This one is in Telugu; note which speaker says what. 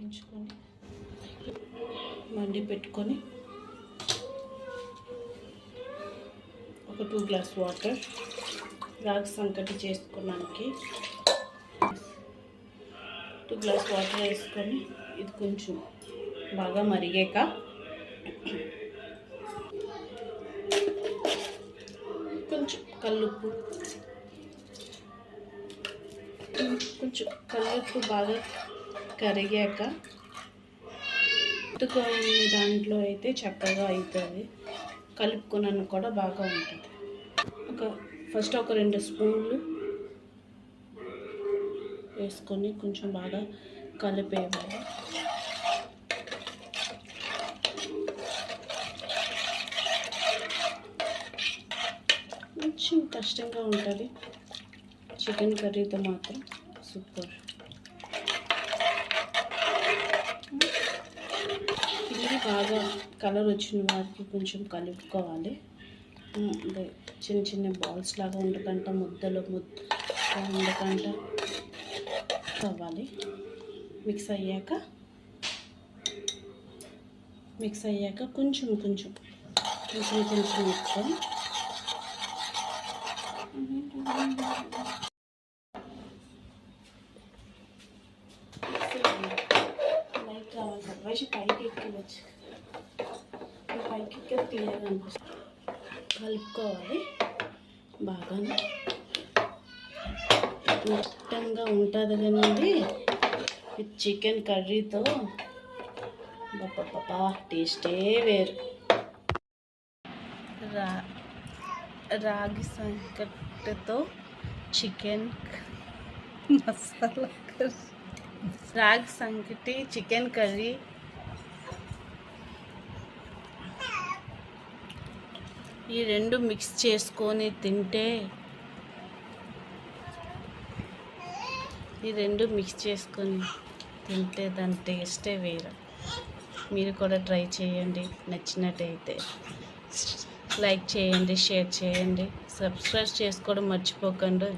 Speaker 1: ఉడికించుకొని మండి పెట్టుకొని ఒక 2 గ్లాస్ వాటర్ రాగి సంకటి చేసుకోవడానికి 2 గ్లాస్ వాటర్ వేసుకొని ఇది కొంచెం బాగా మరిగాక కొంచెం కల్లుప్పు బాగా కరిగాక ఉత్తుకొని దాంట్లో అయితే చక్కగా అవుతుంది. కలుపుకున్నాను కూడా బాగా ఉంటుంది. ఫస్ట్ ఒక 2 స్పూన్లు వేసుకొని కొంచెం బాగా కలిపేయాలి. కొంచెం కష్టంగా ఉంటుంది. చికెన్ కర్రీతో మాత్రం సూపర్. ఇది బాగా కలర్ వచ్చిన వారికి కొంచెం కలుపుకోవాలి. చిన్న చిన్న బాల్స్ లాగా ఉండకుండా ఉండకుండా అవ్వాలి. మిక్స్ అయ్యాక కొంచెం వేసుకొని లైట్ రావాలి సార్. వైపు పైకి ఎక్కివచ్చు. పైకి ఎక్కి క్లియర్గా అనిపిస్తుంది. కలుపుకోవాలి. బాగా ఇష్టంగా ఉంటుంది కానీ చికెన్ కర్రీతో బాబా టేస్టే వేరు. రాగి సంకటితో చికెన్ మసాలా కర్రీ, రాగి సంకటి చికెన్ కర్రీ ఈ రెండు మిక్స్ చేసుకొని తింటే దాని టేస్టే వేరు. మీరు కూడా ట్రై చేయండి. నచ్చినట్టయితే లైక్ చేయండి, షేర్ చేయండి, సబ్స్క్రైబ్ చేసుకోవడం మర్చిపోకండి.